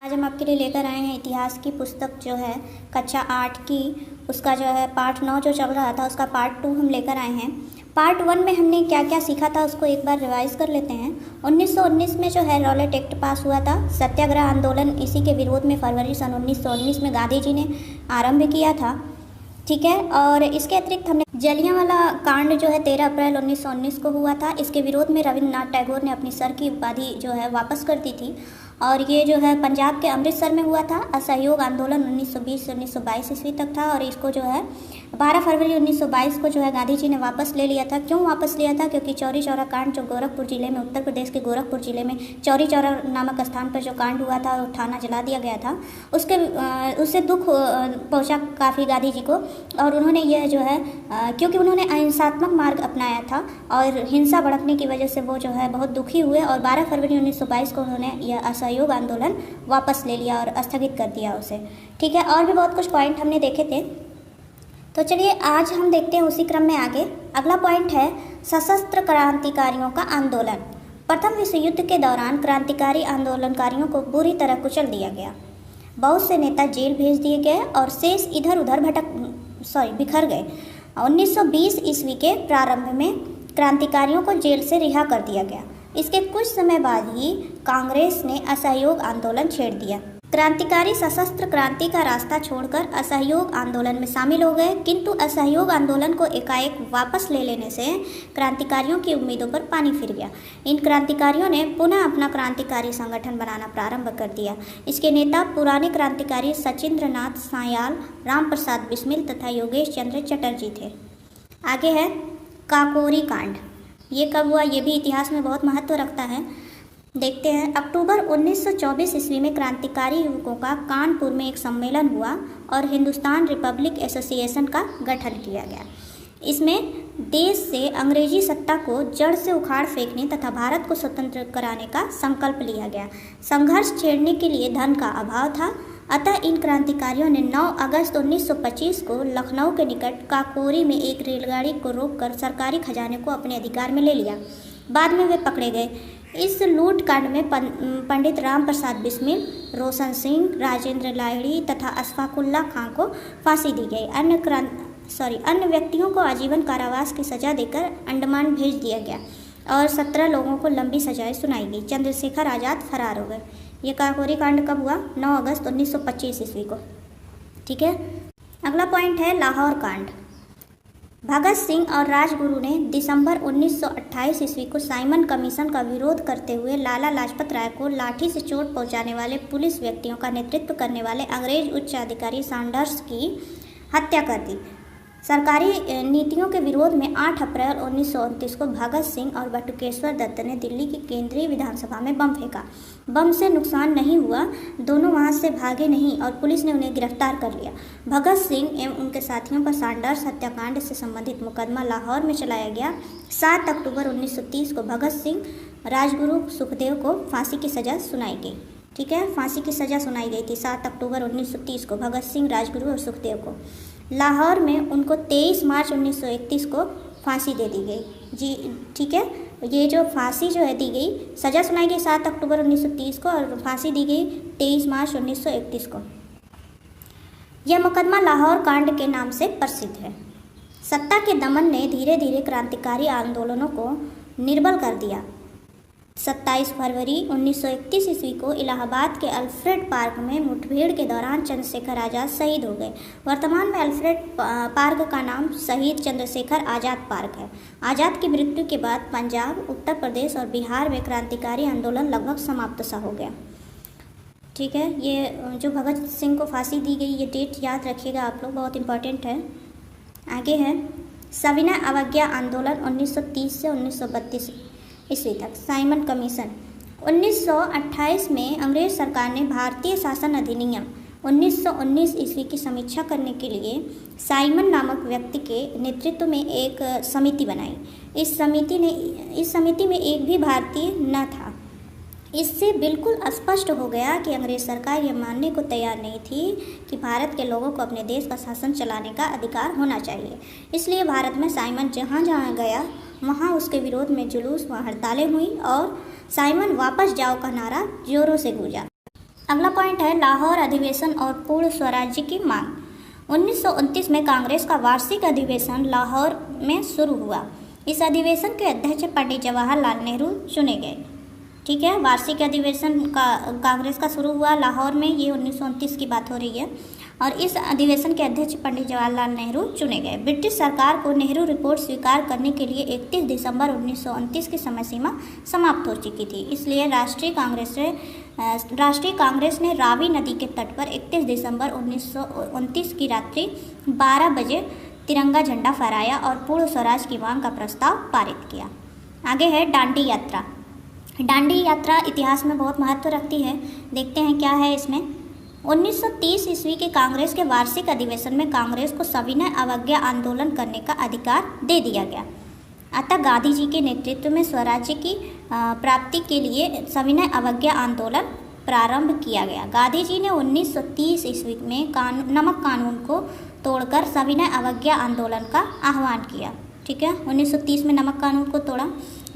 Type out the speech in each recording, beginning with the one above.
आज हम आपके लिए लेकर आए हैं इतिहास की पुस्तक जो है कक्षा 8 की, उसका जो है पार्ट 9 जो चल रहा था उसका पार्ट 2 हम लेकर आए हैं। पार्ट 1 में हमने क्या क्या सीखा था उसको एक बार रिवाइज कर लेते हैं। 1919 में जो है रॉलेट एक्ट पास हुआ था। सत्याग्रह आंदोलन इसी के विरोध में फरवरी सन 1919 में गांधी जी ने आरंभ किया था। ठीक है, और इसके अतिरिक्त हमने जलियांवाला कांड जो है 13 अप्रैल 1919 को हुआ था। इसके विरोध में रविन्द्रनाथ टैगोर ने अपनी सर की उपाधि जो है वापस कर दी थी। और ये जो है पंजाब के अमृतसर में हुआ था। असहयोग आंदोलन 1920 से 1922 ईस्वी तक था और इसको जो है 12 फरवरी 1922 को जो है गांधी जी ने वापस ले लिया था। क्यों वापस लिया था? क्योंकि चौरी चौरा कांड जो गोरखपुर जिले में, उत्तर प्रदेश के गोरखपुर जिले में चौरी चौरा नामक स्थान पर जो कांड हुआ था और थाना जला दिया गया था, उससे दुख पहुंचा काफ़ी गांधी जी को। और उन्होंने यह जो है क्योंकि उन्होंने अहिंसात्मक मार्ग अपनाया था और हिंसा भड़कने की वजह से वो जो है बहुत दुखी हुए और 12 फरवरी 1922 को उन्होंने यह असहयोग आंदोलन वापस ले लिया और स्थगित कर दिया उसे। ठीक है, और भी बहुत कुछ पॉइंट हमने देखे थे, तो चलिए आज हम देखते हैं उसी क्रम में आगे। अगला पॉइंट है सशस्त्र क्रांतिकारियों का आंदोलन। प्रथम विश्व युद्ध के दौरान क्रांतिकारी आंदोलनकारियों को बुरी तरह कुचल दिया गया। बहुत से नेता जेल भेज दिए गए और शेष इधर उधर बिखर गए। 1920 ईस्वी के प्रारंभ में क्रांतिकारियों को जेल से रिहा कर दिया गया। इसके कुछ समय बाद ही कांग्रेस ने असहयोग आंदोलन छेड़ दिया। क्रांतिकारी सशस्त्र क्रांति का रास्ता छोड़कर असहयोग आंदोलन में शामिल हो गए, किंतु असहयोग आंदोलन को एकाएक वापस ले लेने से क्रांतिकारियों की उम्मीदों पर पानी फिर गया। इन क्रांतिकारियों ने पुनः अपना क्रांतिकारी संगठन बनाना प्रारंभ कर दिया। इसके नेता पुराने क्रांतिकारी सचिंद्रनाथ साययाल, राम प्रसाद बिस्मिल तथा योगेश चंद्र चटर्जी थे। आगे है काकोरी कांड। ये कब हुआ? ये भी इतिहास में बहुत महत्व रखता है। देखते हैं। अक्टूबर 1924 ईस्वी में क्रांतिकारी युवकों का कानपुर में एक सम्मेलन हुआ और हिंदुस्तान रिपब्लिक एसोसिएशन का गठन किया गया। इसमें देश से अंग्रेजी सत्ता को जड़ से उखाड़ फेंकने तथा भारत को स्वतंत्र कराने का संकल्प लिया गया। संघर्ष छेड़ने के लिए धन का अभाव था, अतः इन क्रांतिकारियों ने 9 अगस्त 1925 को लखनऊ के निकट काकोरी में एक रेलगाड़ी को रोककर सरकारी खजाने को अपने अधिकार में ले लिया। बाद में वे पकड़े गए। इस लूट कांड में पंडित राम प्रसाद बिस्मिल, रोशन सिंह, राजेंद्र लाहिड़ी तथा अशफाकुल्ला खां को फांसी दी गई। अन्य व्यक्तियों को आजीवन कारावास की सजा देकर अंडमान भेज दिया गया और 17 लोगों को लंबी सजाएं सुनाई गई। चंद्रशेखर आज़ाद फरार हो गए। ये काकोरी कांड कब हुआ? 9 अगस्त 1925 ईस्वी को। ठीक है, अगला पॉइंट है लाहौर कांड। भगत सिंह और राजगुरु ने दिसंबर 1928 ईस्वी को साइमन कमीशन का विरोध करते हुए लाला लाजपत राय को लाठी से चोट पहुंचाने वाले पुलिस व्यक्तियों का नेतृत्व करने वाले अंग्रेज उच्च अधिकारी सैंडर्स की हत्या कर दी। सरकारी नीतियों के विरोध में 8 अप्रैल 1929 को भगत सिंह और बटुकेश्वर दत्त ने दिल्ली की केंद्रीय विधानसभा में बम फेंका। बम से नुकसान नहीं हुआ, दोनों वहां से भागे नहीं और पुलिस ने उन्हें गिरफ्तार कर लिया। भगत सिंह एवं उनके साथियों पर सैंडर्स हत्याकांड से संबंधित मुकदमा लाहौर में चलाया गया। 7 अक्टूबर 1930 को भगत सिंह, राजगुरु, सुखदेव को फांसी की सजा सुनाई गई। ठीक है, फांसी की सजा सुनाई गई थी 7 अक्टूबर 1930 को भगत सिंह, राजगुरु और सुखदेव को। लाहौर में उनको 23 मार्च 1931 को फांसी दे दी गई। जी ठीक है, ये जो फांसी जो है दी गई, सजा सुनाई गई 7 अक्टूबर 1930 को और फांसी दी गई 23 मार्च 1931 को। यह मुकदमा लाहौर कांड के नाम से प्रसिद्ध है। सत्ता के दमन ने धीरे धीरे क्रांतिकारी आंदोलनों को निर्बल कर दिया। 27 फरवरी 1931 ईस्वी को इलाहाबाद के अल्फ्रेड पार्क में मुठभेड़ के दौरान चंद्रशेखर आज़ाद शहीद हो गए। वर्तमान में अल्फ्रेड पार्क का नाम शहीद चंद्रशेखर आज़ाद पार्क है। आज़ाद की मृत्यु के बाद पंजाब, उत्तर प्रदेश और बिहार में क्रांतिकारी आंदोलन लगभग समाप्त सा हो गया। ठीक है, ये जो भगत सिंह को फांसी दी गई, ये डेट याद रखिएगा आप लोग, बहुत इंपॉर्टेंट है। आगे है सविनय अवज्ञा आंदोलन 1930 से 1932 ईस्वी तक। साइमन कमीशन 1928 में अंग्रेज सरकार ने भारतीय शासन अधिनियम 1919 ईस्वी की समीक्षा करने के लिए साइमन नामक व्यक्ति के नेतृत्व में एक समिति बनाई। इस समिति में एक भी भारतीय न था। इससे बिल्कुल स्पष्ट हो गया कि अंग्रेज सरकार यह मानने को तैयार नहीं थी कि भारत के लोगों को अपने देश का शासन चलाने का अधिकार होना चाहिए। इसलिए भारत में साइमन जहाँ जहाँ गया वहाँ उसके विरोध में जुलूस व हड़तालें हुई और साइमन वापस जाओ का नारा जोरों से गूंजा। अगला पॉइंट है लाहौर अधिवेशन और पूर्ण स्वराज्य की मांग। 1929 में कांग्रेस का वार्षिक अधिवेशन लाहौर में शुरू हुआ। इस अधिवेशन के अध्यक्ष पंडित जवाहरलाल नेहरू चुने गए। ठीक है, वार्षिक अधिवेशन का कांग्रेस का शुरू हुआ लाहौर में, ये 1929 की बात हो रही है, और इस अधिवेशन के अध्यक्ष पंडित जवाहरलाल नेहरू चुने गए। ब्रिटिश सरकार को नेहरू रिपोर्ट स्वीकार करने के लिए 31 दिसंबर 1929 की समय सीमा समाप्त हो चुकी थी। इसलिए राष्ट्रीय कांग्रेस ने रावी नदी के तट पर 31 दिसंबर 1929 की रात्रि 12 बजे तिरंगा झंडा फहराया और पूर्ण स्वराज की मांग का प्रस्ताव पारित किया। आगे है दांडी यात्रा। दांडी यात्रा इतिहास में बहुत महत्व रखती है। देखते हैं क्या है इसमें। 1930 ईस्वी के कांग्रेस के वार्षिक अधिवेशन में कांग्रेस को सविनय अवज्ञा आंदोलन करने का अधिकार दे दिया गया। अतः गांधी जी के नेतृत्व में स्वराज्य की प्राप्ति के लिए सविनय अवज्ञा आंदोलन प्रारंभ किया गया। गांधी जी ने 1930 ईस्वी में नमक कानून को तोड़कर सविनय अवज्ञा आंदोलन का आह्वान किया। ठीक है, 1930 में नमक कानून को तोड़ा,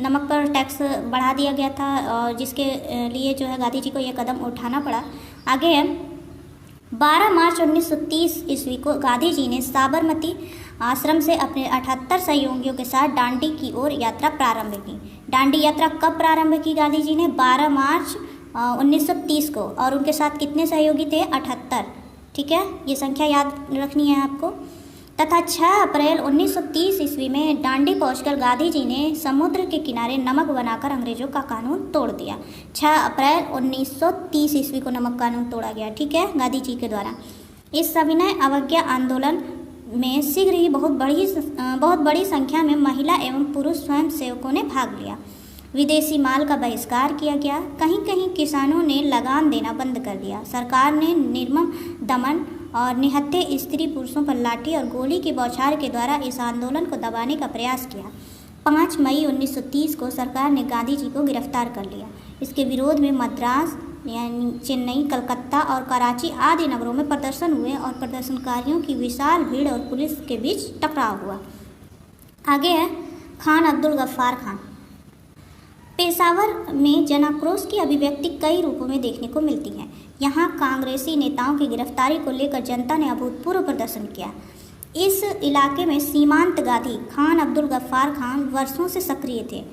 नमक पर टैक्स बढ़ा दिया गया था, और जिसके लिए जो है गांधी जी को यह कदम उठाना पड़ा। आगे है 12 मार्च 1930 ईस्वी को गांधी जी ने साबरमती आश्रम से अपने 78 सहयोगियों के साथ दांडी की ओर यात्रा प्रारंभ की। दांडी यात्रा कब प्रारंभ की गांधी जी ने? 12 मार्च 1930 को, और उनके साथ कितने सहयोगी थे? 78। ठीक है, ये संख्या याद रखनी है आपको। तथा 6 अप्रैल 1930 ईस्वी में दांडी पहुंचकर गांधी जी ने समुद्र के किनारे नमक बनाकर अंग्रेजों का कानून तोड़ दिया। 6 अप्रैल 1930 ईस्वी को नमक कानून तोड़ा गया। ठीक है, गांधी जी के द्वारा। इस सविनय अवज्ञा आंदोलन में शीघ्र ही बहुत बड़ी संख्या में महिला एवं पुरुष स्वयं सेवकों ने भाग लिया। विदेशी माल का बहिष्कार किया गया। कहीं कहीं किसानों ने लगान देना बंद कर दिया। सरकार ने निर्मम दमन और निहत्थे स्त्री पुरुषों पर लाठी और गोली की बौछार के द्वारा इस आंदोलन को दबाने का प्रयास किया। 5 मई 1930 को सरकार ने गांधी जी को गिरफ्तार कर लिया। इसके विरोध में मद्रास यानी चेन्नई, कलकत्ता और कराची आदि नगरों में प्रदर्शन हुए और प्रदर्शनकारियों की विशाल भीड़ और पुलिस के बीच टकराव हुआ। आगे है खान अब्दुल गफ्फार खान। पेशावर में जनाक्रोश की अभिव्यक्ति कई रूपों में देखने को मिलती है। यहाँ कांग्रेसी नेताओं की गिरफ्तारी को लेकर जनता ने अभूतपूर्व प्रदर्शन किया। इस इलाके में सीमांतवादी खान अब्दुल गफ्फार खान वर्षों से सक्रिय थे।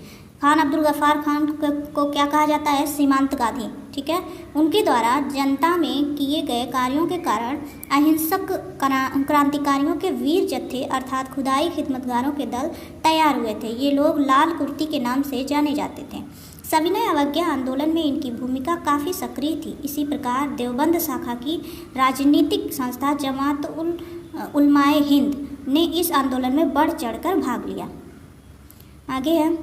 खान अब्दुल गफ्फार खान को क्या कहा जाता है? सीमांतवादी। ठीक है, उनके द्वारा जनता में किए गए कार्यों के कारण अहिंसक क्रांतिकारियों के वीर जत्थे अर्थात खुदाई खिदमतगारों के दल तैयार हुए थे। ये लोग लाल कुर्ती के नाम से जाने जाते थे। सविनय अवज्ञा आंदोलन में इनकी भूमिका काफ़ी सक्रिय थी। इसी प्रकार देवबंद शाखा की राजनीतिक संस्था जमात उलमाए हिंद ने इस आंदोलन में बढ़ चढ़कर भाग लिया। आगे है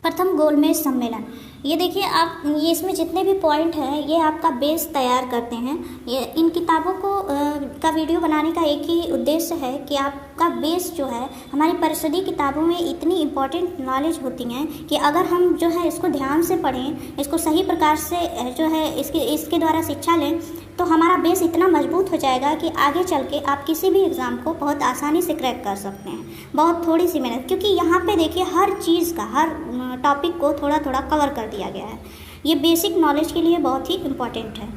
प्रथम गोलमेज सम्मेलन। ये देखिए आप, ये इसमें जितने भी पॉइंट हैं ये आपका बेस तैयार करते हैं। ये इन किताबों को का वीडियो बनाने का एक ही उद्देश्य है कि आपका बेस जो है, हमारी परिषदीय किताबों में इतनी इम्पोर्टेंट नॉलेज होती हैं कि अगर हम जो है इसको ध्यान से पढ़ें, इसको सही प्रकार से जो है इसके द्वारा शिक्षा लें, तो हमारा बेस इतना मजबूत हो जाएगा कि आगे चल के आप किसी भी एग्ज़ाम को बहुत आसानी से क्रैक कर सकते हैं, बहुत थोड़ी सी मेहनत। क्योंकि यहाँ पे देखिए हर चीज़ का, हर टॉपिक को थोड़ा थोड़ा कवर कर दिया गया है। ये बेसिक नॉलेज के लिए बहुत ही इम्पोर्टेंट है।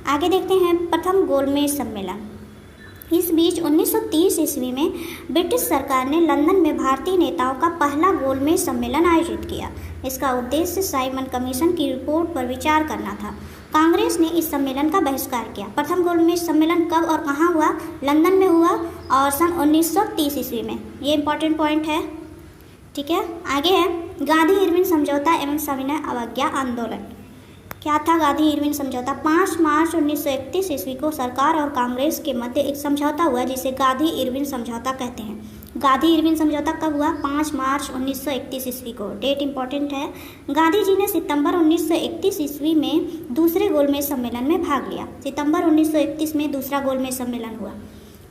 आगे देखते हैं प्रथम गोलमेज सम्मेलन। इस बीच 1930 ईस्वी में ब्रिटिश सरकार ने लंदन में भारतीय नेताओं का पहला गोलमेज सम्मेलन आयोजित किया। इसका उद्देश्य साइमन कमीशन की रिपोर्ट पर विचार करना था। कांग्रेस ने इस सम्मेलन का बहिष्कार किया। प्रथम गोलमेज सम्मेलन कब और कहाँ हुआ? लंदन में हुआ और सन 1930 ईस्वी में। ये इंपॉर्टेंट पॉइंट है। ठीक है, आगे है गांधी इरविन समझौता एवं सविनय अवज्ञा आंदोलन। क्या था गांधी इरविन समझौता? 5 मार्च 1931 ईस्वी को सरकार और कांग्रेस के मध्य एक समझौता हुआ जिसे गांधी इरविन समझौता कहते हैं। गांधी इरविन समझौता कब हुआ? 5 मार्च 1931 ईस्वी को। डेट इंपॉर्टेंट है। गांधी जी ने सितंबर 1931 ईस्वी में दूसरे गोलमेज सम्मेलन में भाग लिया। सितंबर 1931 में दूसरा गोलमेज सम्मेलन हुआ।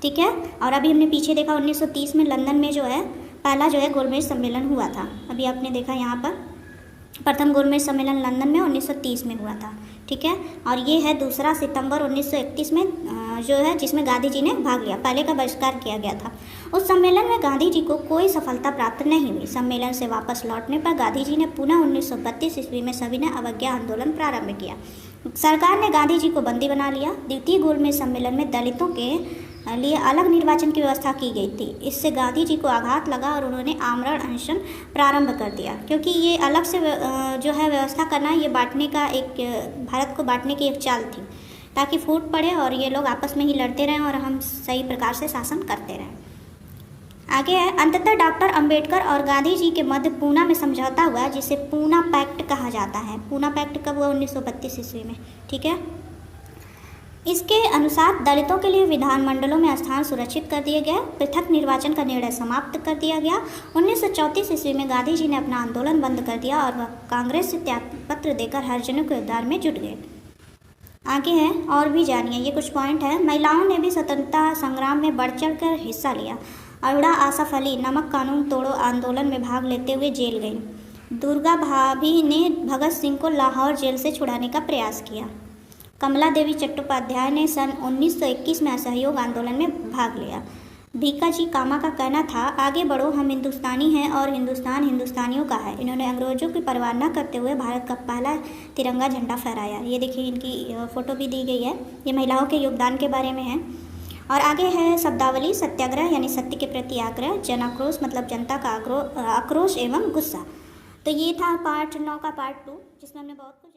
ठीक है, और अभी हमने पीछे देखा 1930 में लंदन में जो है पहला जो है गोलमेज सम्मेलन हुआ था। अभी आपने देखा यहाँ पर प्रथम गोलमेज सम्मेलन लंदन में 1930 में हुआ था। ठीक है, और ये है दूसरा सितंबर 1931 में जो है जिसमें गांधी जी ने भाग लिया। पहले का बहिष्कार किया गया था। उस सम्मेलन में गांधी जी को कोई सफलता प्राप्त नहीं हुई। सम्मेलन से वापस लौटने पर गांधी जी ने पुनः 1932 ईस्वी में सविनय अवज्ञा आंदोलन प्रारंभ किया। सरकार ने गांधी जी को बंदी बना लिया। द्वितीय गोलमेज सम्मेलन में दलितों के लिए अलग निर्वाचन की व्यवस्था की गई थी। इससे गांधी जी को आघात लगा और उन्होंने आमरण अनशन प्रारंभ कर दिया, क्योंकि ये अलग से जो है व्यवस्था करना, ये बांटने का एक, भारत को बांटने की एक चाल थी, ताकि फूट पड़े और ये लोग आपस में ही लड़ते रहें और हम सही प्रकार से शासन करते रहें। आगे है, अंततः डॉक्टर अंबेडकर और गांधी जी के मध्य पूना में समझौता हुआ, जिसे पूना पैक्ट कहा जाता है। पूना पैक्ट कब हुआ? 1932 ईस्वी में। ठीक है। इसके अनुसार दलितों के लिए विधानमंडलों में स्थान सुरक्षित कर दिए गए, पृथक निर्वाचन का निर्णय समाप्त कर दिया गया। 1934 ईस्वी में गांधी जी ने अपना आंदोलन बंद कर दिया और वह कांग्रेस से त्यागपत्र देकर हरिजनों के उद्धार में जुट गए। आगे है, और भी जानिए, ये कुछ पॉइंट है। महिलाओं ने भी स्वतंत्रता संग्राम में बढ़ चढ़ कर हिस्सा लिया। अरुणा आसफ अली नमक कानून तोड़ो आंदोलन में भाग लेते हुए जेल गई। दुर्गा भाभी ने भगत सिंह को लाहौर जेल से छुड़ाने का प्रयास किया। कमला देवी चट्टोपाध्याय ने सन 1921 में असहयोग आंदोलन में भाग लिया। भीकाजी कामा का कहना था, आगे बढ़ो, हम हिंदुस्तानी हैं और हिंदुस्तान हिंदुस्तानियों का है। इन्होंने अंग्रेजों की परवाह न करते हुए भारत का पहला तिरंगा झंडा फहराया। ये देखिए, इनकी फ़ोटो भी दी गई है। ये महिलाओं के योगदान के बारे में है। और आगे है शब्दावली, सत्याग्रह यानी सत्य के प्रति आग्रह, जन आक्रोश मतलब जनता का आक्रोश एवं गुस्सा। तो ये था पार्ट 9 का पार्ट 2, जिसमें हमने बहुत कुछ